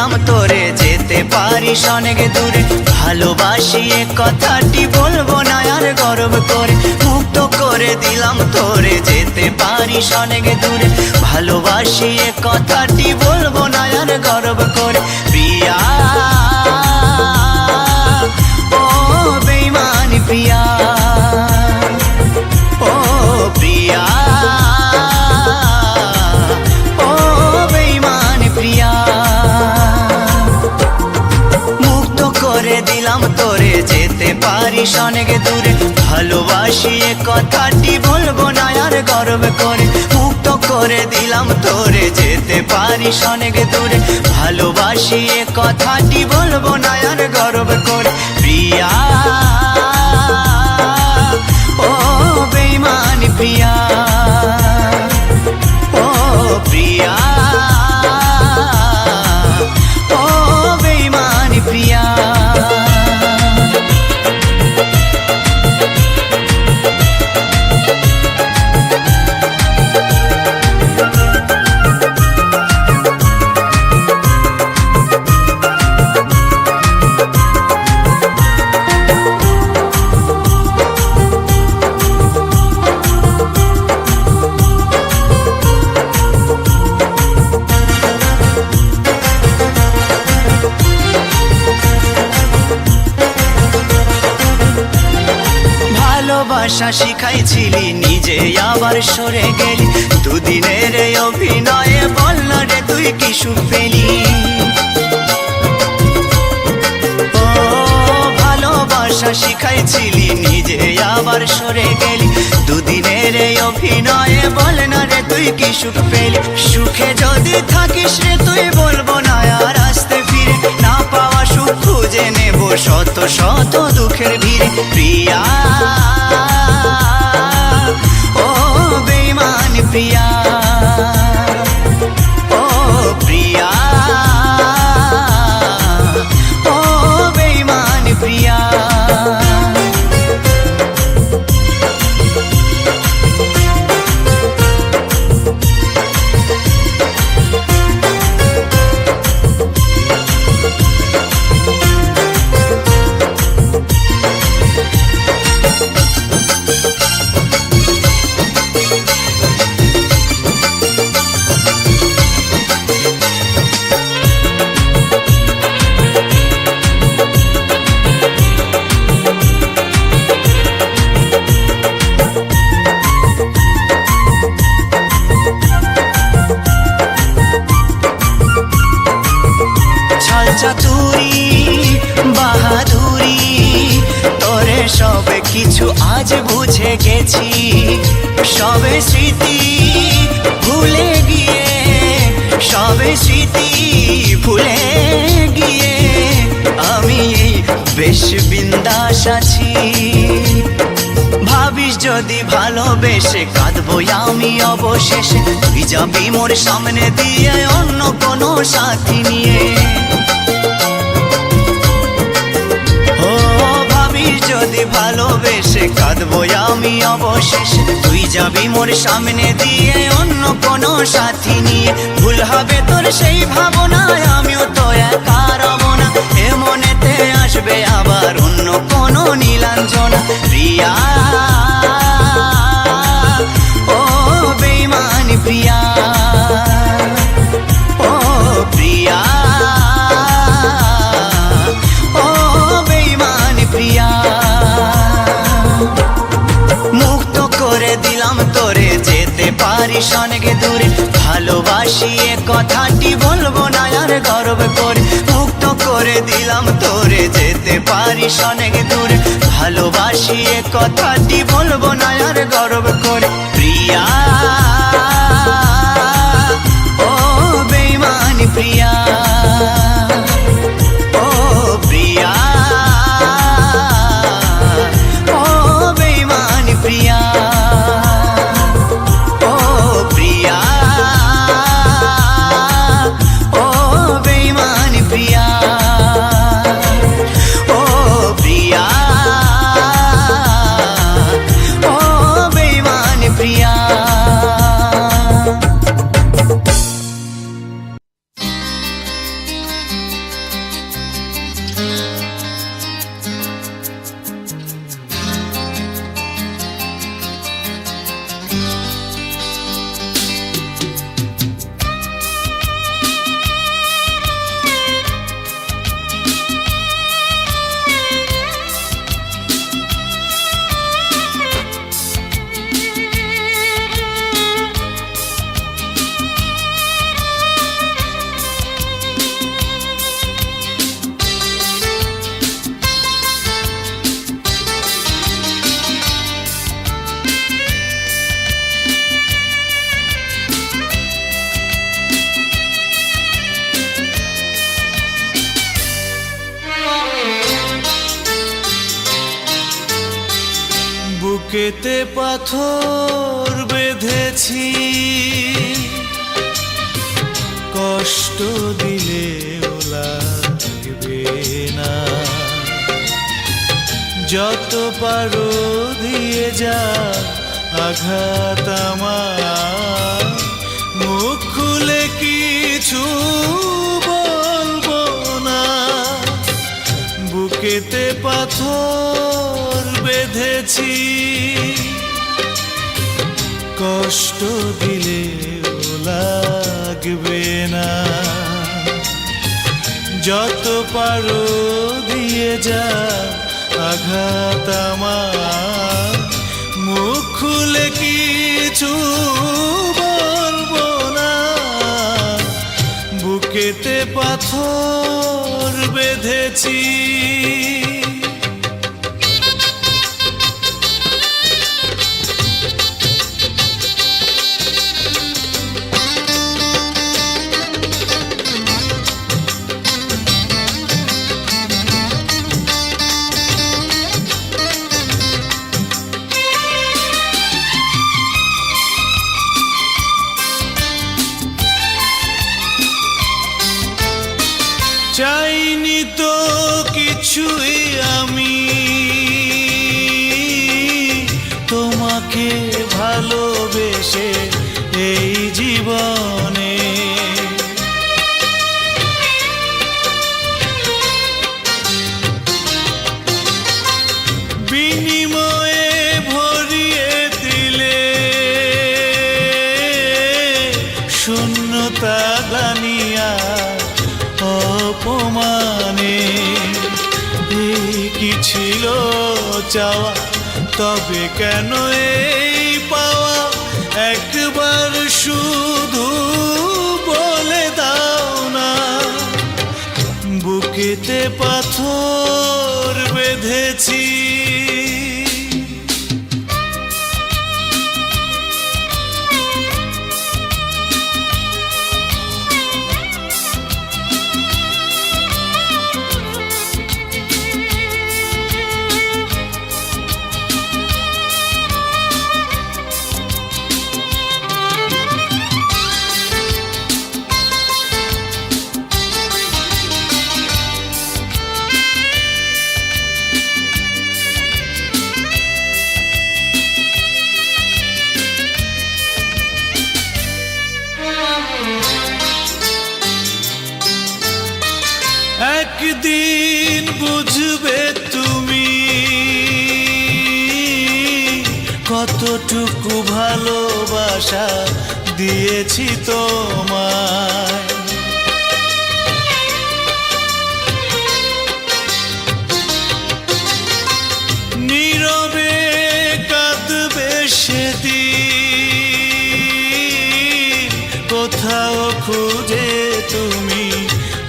দিলাম তোরে যেতে পারিস অনেক দূরে। ভালোবাসি এ কথাটি বলবো না আর গর্ব করে, মুক্ত করে দিলাম তোরে যেতে পারিস অনেক দূরে। ভালোবাসি এ কথাটি বলবো না আর গর্ব করে। প্রিয়া ও বেঈমান প্রিয়া, ও প্রিয়া ও বেঈমান প্রিয়া। মুক্ত করে দিলাম তোরে যেতে পারিস অনেক দূরে। ভালোবাসি এ কথাটি বলবো না আর গর্ব করে, মুক্ত করে দিলাম তোরে যেতে পারিস অনেক দূরে। ভালোবাসি এ কথাটি বলবো না আর গর্ব করে। প্রিয়া ও বেঈমান প্রিয়া, ও প্রিয়া ও বেঈমান প্রিয়া। ভালোবাসা শিখাইছিলি নিজে আবার সরে গেলি। দুদিনের অভিনয়ে বল না রে তুই কি সুখ পেলি। ও ভালোবাসা শিখাইছিলি নিজে আবার সরে গেলি। দুদিনের অভিনয়ে বল না রে তুই কি সুখ পেলি। সুখে যদি থাকিস রে তুই বলবো না আর আসতে ফিরে, না পাওয়া সুখ খুঁজে নেব শত শত দুঃখের ভিড়ে। প্রিয়া ও বেঈমান প্রিয়া, ও প্রিয়া ও বেঈমান প্রিয়া। চাতুরি বাহাদুরি তোরে সবে কিছু আজ বুঝে গেছি। সবে স্মৃতি ভুলে গিয়ে, সবে স্মৃতি ভুলে গিয়ে আমি এই বেশ বিন্দাস আছি। ভাবিস যদি ভালোবেসে কাঁদবো আমি অবশেষে, তুই যাবি মোর সামনে দিয়ে অন্য কোনো সাথী নিয়ে। ও ভাবিস যদি ভালোবেসে কাঁদবো আমি অবশেষে, তুই যাবি মোর সামনে দিয়ে অন্য কোনো সাথী নিয়ে। ভুল হবে তোর সেই ভাবনায় আমিও তো একা রব না, এ মনেতে আসবে আবার অন্য কোনো নীলাঞ্জনা। প্রিয়া ও বেঈমান প্রিয়া, ও প্রিয়া ও বেঈমান প্রিয়া। মুক্ত করে দিলাম তোরে যেতে পারিস অনেক দূরে। ভালোবাসি এ কথাটি বলবো না আর গর্ব করে, মুক্ত করে দিলাম তোরে যেতে পারিস অনেক দূরে। ভালোবাসি এ কথাটি বলবো না আর গর্ব করে। প্রিয়া ও বেঈমান প্রিয়া, ও প্রিয়া ও বেঈমান প্রিয়া, ও প্রিয়া ও বেঈমান প্রিয়া, ও প্রিয়া ও বেঈমান প্রিয়া। বুকেতে পাথর বেঁধেছি, কষ্ট দিলেও লাগবে না। যত পারো দিয়ে যা আঘাত আমার, মুখ খুলে কিছু বলবো না। বুকেতে পাথর বেঁধেছি, কষ্ট দিলেও লাগবে না। যত পারো দিয়ে যা আঘাত আমার, মুখ খুলে কিছু বলবো না। বুকেতে পাথর বেঁধেছি। চাইনি তো কিছুই আমি, তোমাকে ভালোবেসে এই জীবনে। বিনিময়ে ভরিয়ে দিলে শূন্যতা গানিয়া অপমানে। এই কি ছিল চাওয়া, তবে কেন এই পাওয়া? একবার শুধু বলে দাও না। বুকেতে পাথর বেঁধেছি, একদিন বুঝবে তুমি কতটুকু ভালোবাসা দিয়েছি তোমায়। নীরবে কাঁদবে সেদিন, কোথাও খুঁজে তুমি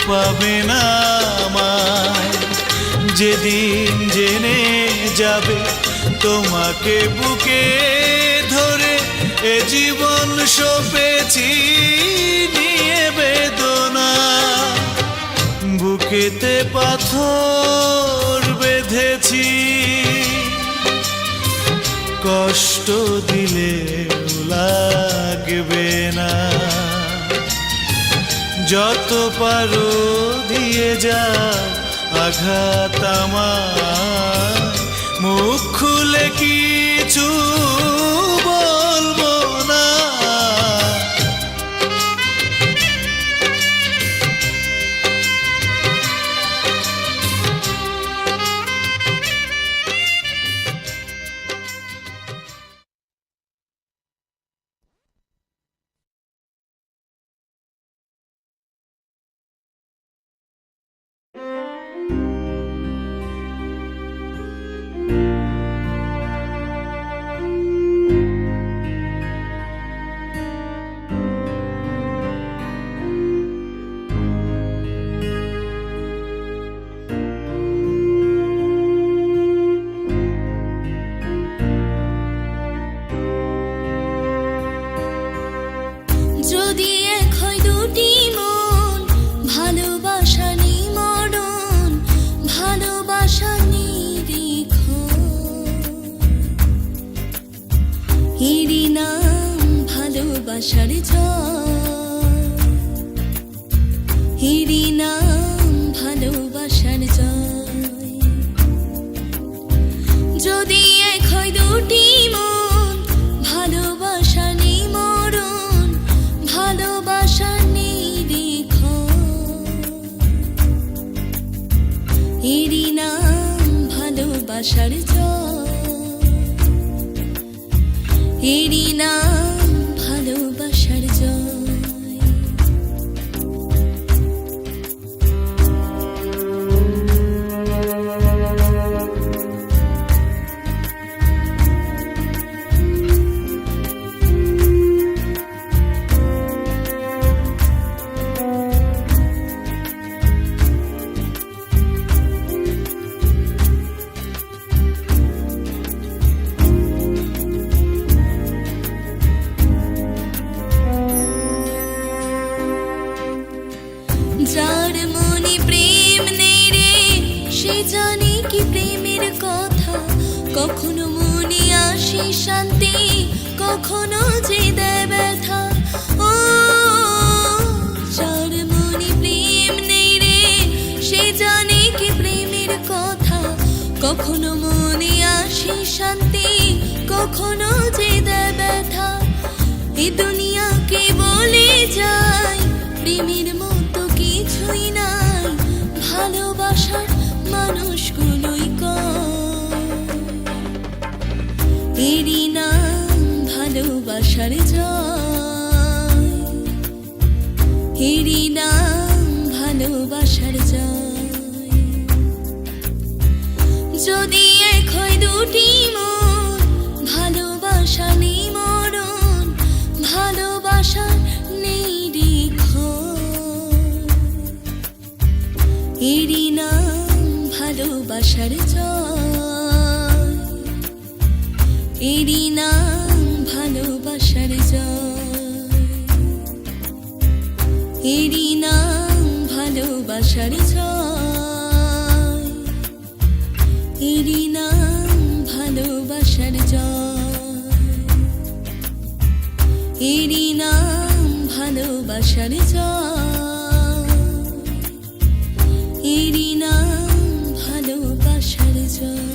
পাবে না আমায়। যেদিন জেনে যাবে তোমাকে বুকে ধরে, এ জীবন সপেছি নিয়ে বেদনা। বুকেতে পাথর বেঁধেছি, কষ্ট দিলেও লাগবে না। যত পারো দিয়ে যা আঘাত আমার, মুখ খুলে কিছু বলবো না। ভালোবাসার জয়, এরই নাম ভালোবাসার জয়। যদি এক হয় দুটি মন, ভালোবাসা নেই মরণ, ভালোবাসা নেই দ্বিক্ষণ, এরই নাম ভালোবাসার জয়, এরই নাম ভালোবাসার জয়। যার মনে প্রেম নেই রে, সে জানে কি প্রেমের কথা, কখনো মনে আসে শান্তি, কখনো যে দেয় ব্যথা। ও যার মনে প্রেম নেই রে, সে জানে কি প্রেমের কথা, কখনো মনে আসে শান্তি, কখনো যে দেয় ব্যথা। এ দুনিয়াকে বলে যায় প্রেমের মতো কিছুই নাই, ভালোবাসার মানুষগুলোই কয়, এরই নাম ভালোবাসার জয়, এরই নাম ভালোবাসার জয়। যদি এক হয় দুটি মন, ভালোবাসা নেই মরণ, ভালোবাসা নেই দ্বিক্ষণ, এরই নাম ভালোবাসার জয়, এরই নাম ভালোবাসার জয়, এরই নাম ভালোবাসার জয়, এরই নাম ভালোবাসার জয়, এরই নাম ভালোবাসার জয়, এরই নাম ভালোবাসার জয়।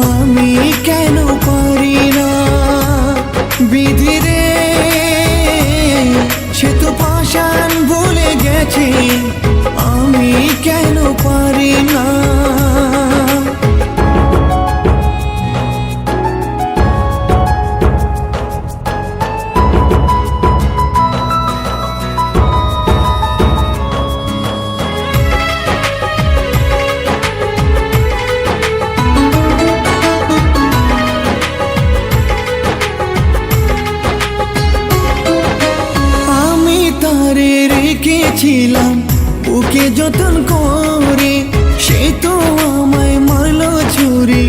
আমি কেন পারি না বিধি রে, সে তো পাষাণ ভুলে গেছে, আমি কেন পারি না। রেখেছিলাম বুকে যতন করে, সে তো আমায় মারলো ছুরি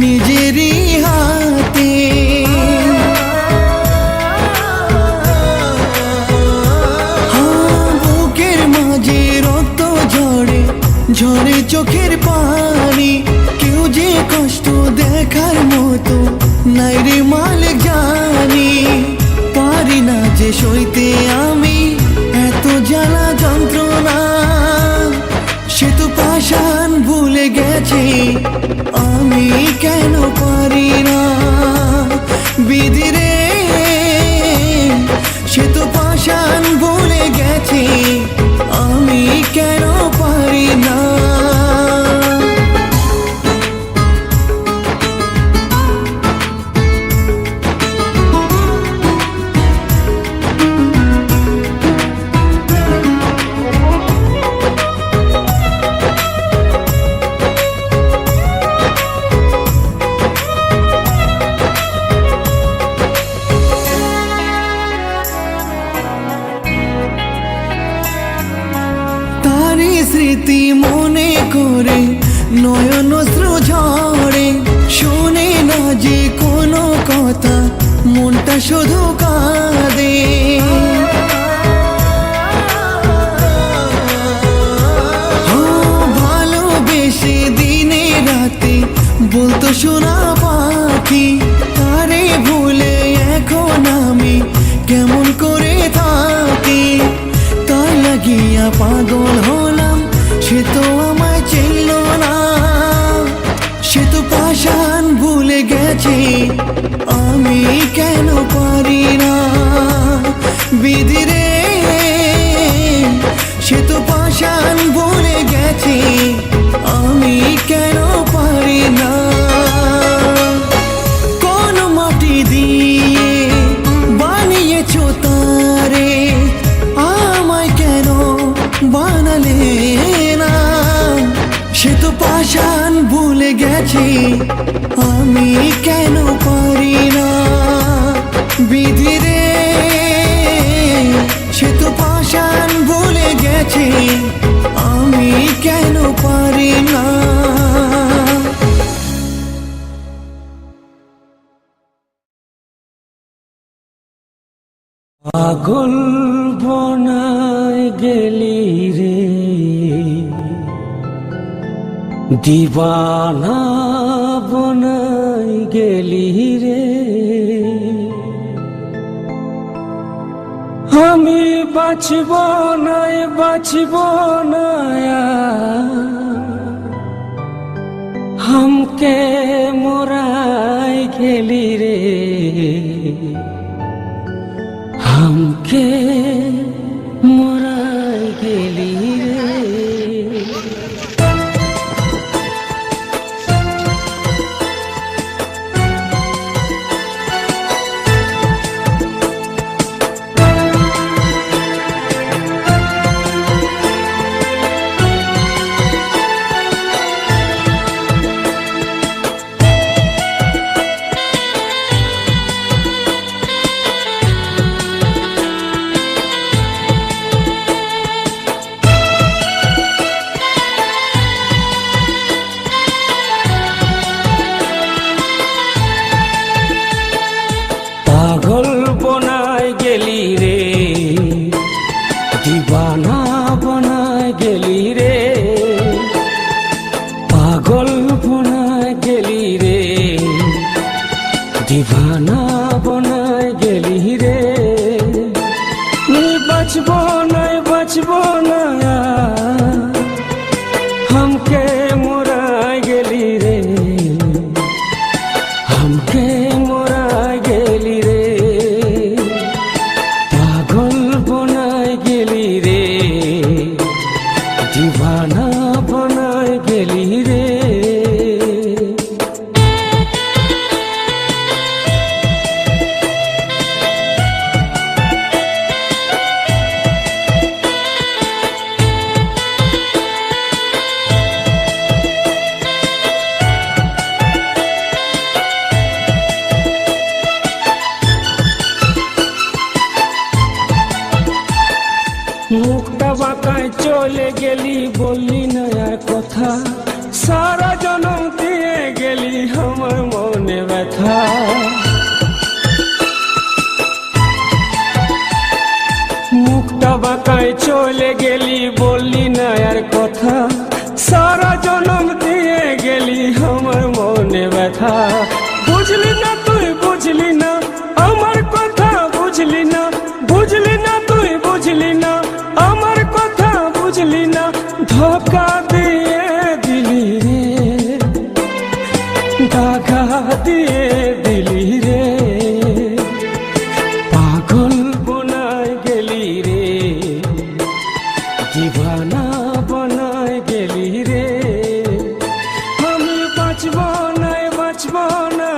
নিজেরই হাতে। বুকের মাঝে রক্ত ঝরে ঝরে চোখের পানি, কেউ যে কষ্ট দেখার মতো নাই রে মালিক জানি। পারি না যে সইতে আমি এত জ্বালা যন্ত্রণা, সে তো পাশে বলতো সোনা পাখি, তারে ভুলে এখন আমি কেমন করে থাকি। তাই লাগিয়া পাগল হলাম, সে তো আমায় চিনল না। সে তো পাষাণ ভুলে গেছে, আমি কেন পারি না। বিধি রে, সে তো পাষাণ ভুলে গেছে, আমি কেন পারি না। কোন মাটি দিয়ে বানিয়েছো তারে, আমায় কেন বানালে না। সে তো পাষাণ ভুলে গেছে, আমি কেন পারি না। বিধি রে, সে তো পাষাণ ভুলে গেছে, আমি কেন পারি না। পাগল বনায় গেলি রে, দিবানা বনায় গেলি রে। আমি বাঁচব না हमके मोराय गेली रे, हमके मोराय गेली रे। পাগল বনায় গেলি রে, দিবানা বনায় গেলি রে। পাগল বনায় গেলি রে, দিবানা বনায় গেলি রে। বাঁচব না हमके मोराय गेली रे, हमके मोराय गेली रे। पागल बनाय गेली रे, दीवाना बनाय गेली रे। মুখটা বাঁকায় চলে গেলি, বললি না আর কথা। সারা জনম দিয়ে গেলি আমার মনে ব্যথা। মুখটা বাঁকায় চলে গেলি, বললি না আর কথা। সারা জনম দিয়ে গেলি আমার মনে ব্যথা। বুঝলি না তুই, বুঝলি না আমার কথা, বুঝলি না, বুঝলি না তুই, বুঝলি না আমার কথা, বুঝলি না। ধোকা দিয়ে দিলি রে, দাগা দিয়ে দিলি রে। পাগল বনায় গেলি রে, দিবানা বনায় গেলি রে। আমি বাঁচব না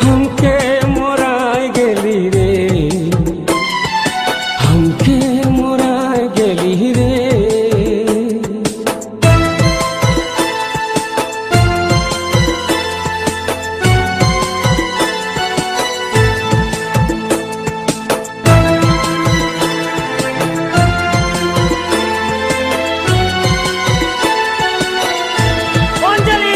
हमके मोराय गेली रे, हमके मोराय गेली रे। অঞ্জলি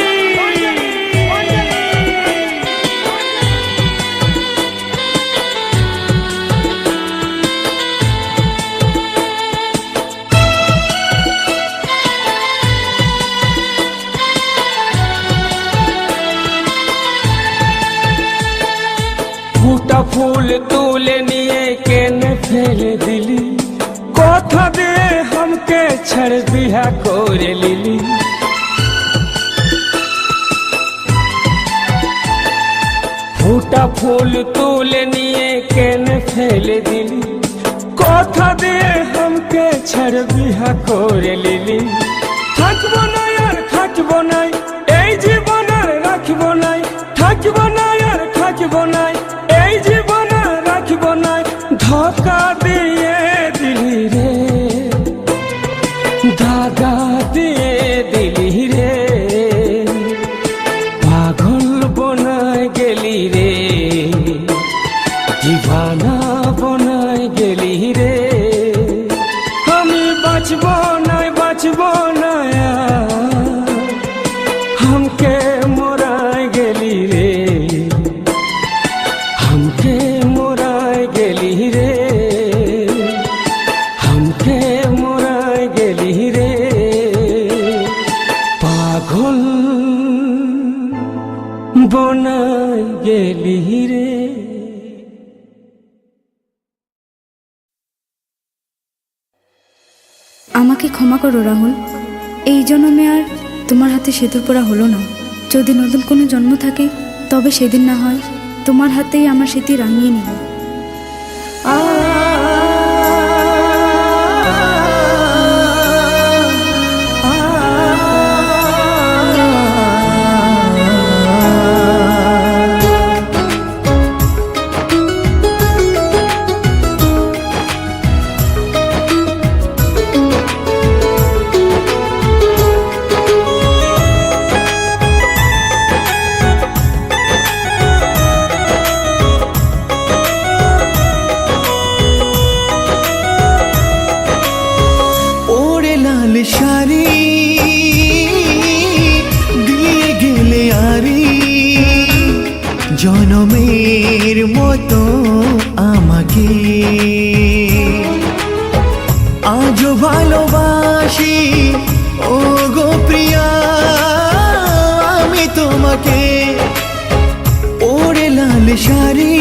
ফুল তুলে নিয়ে কেনে ফেলে দিলি, কথা দিয়ে हमके छड़ बिहा করে লিলি। ফুটা ফুল তুলে নিয়ে কেনে ফেলে দিলি, কথা দিয়ে हमके छड़ बिहा করে লিলি। থাকবো না আর থাকবো না এই জীবন আর রাখবো না, থাকবো না আর থাকবো না এই জীবন আর রাখবো না। ধোঁকা দিয়ে দিলি রে, দাগা দিয়ে দিলি রে, পাগল বনায় গেলি রে, দিবানা বনায় গেলি রে। আমি বাঁচবো না বাঁচবো না हमके मोराय गेली रे, हमके मोराय गेली रे, हमके मोराय गेली रे, पागल बनाय गेली रे। আমাকে ক্ষমা করো রাহুল, এই জন্মে আর তোমার হাতে সেতু পোড়া হলো না। যদি নতুন কোনো জন্ম থাকে তবে সেদিন না হয় তোমার হাতেই আমার স্মৃতি রাঙিয়ে নিব। শাড়ি দিয়ে গেলে আরি, জনমের মতো আমাকে আজও ভালোবাসি ও গো প্রিয়া আমি তোমাকে। ওরে লাল শাড়ি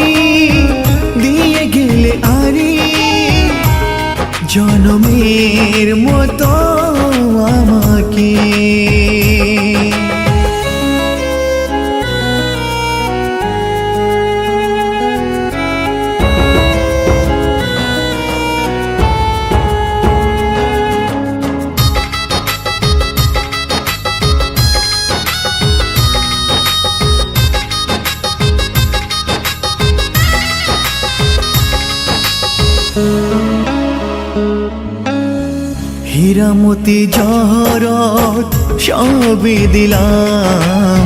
দিয়ে গেলে আরি, জনমের মতো আমাকে। হীরামতি জহরত সবই দিলাম,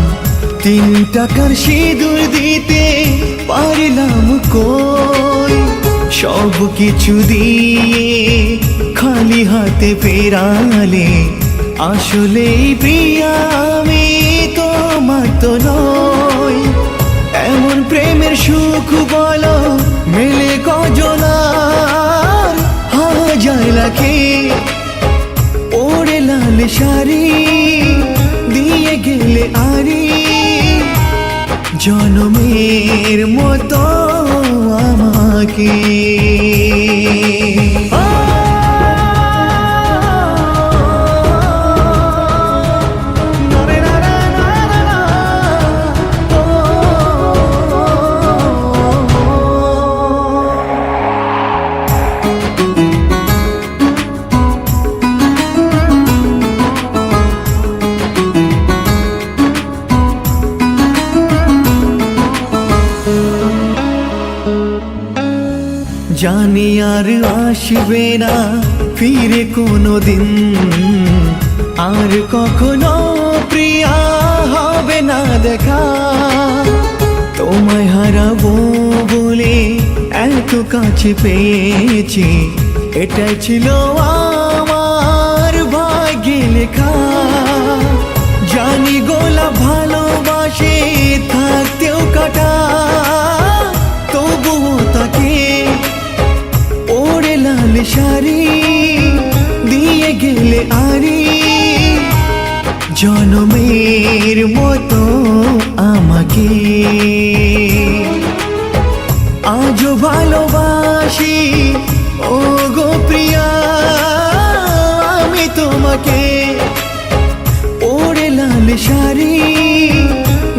3 টাকার সিঁদুর দিতে পারলাম কই। সব কিছু দিয়ে খালি হাতে ফেরালে আসলেই প্রিয়া আমি তোমার তো নই। এমন প্রেমের সুখ বলো মেলে কজনার, হাজার লাখে। ওরে লাল শাড়ি দিয়ে গেলে আরি, জনমের মতো আমাকে। জানি আর আসবে না ফিরে কোনো দিন, আর কখনো প্রিয়া হবে না দেখা। তোমায় হারাবো বলে এত কাছে পেয়েছি, এটাই ছিল আমার ভাগ্যে লেখা। জানি গোলা ভালোবাসে থাকতেও কাটা, তবুও তাকে ওরে লাল শাড়ি দিয়ে গেলে আরি, জনমের মতো আমাকে। আজ তুমি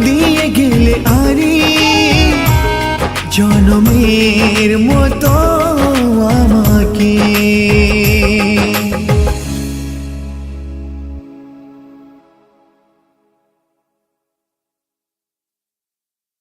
দিয়ে গেলে আরে জনমের মতো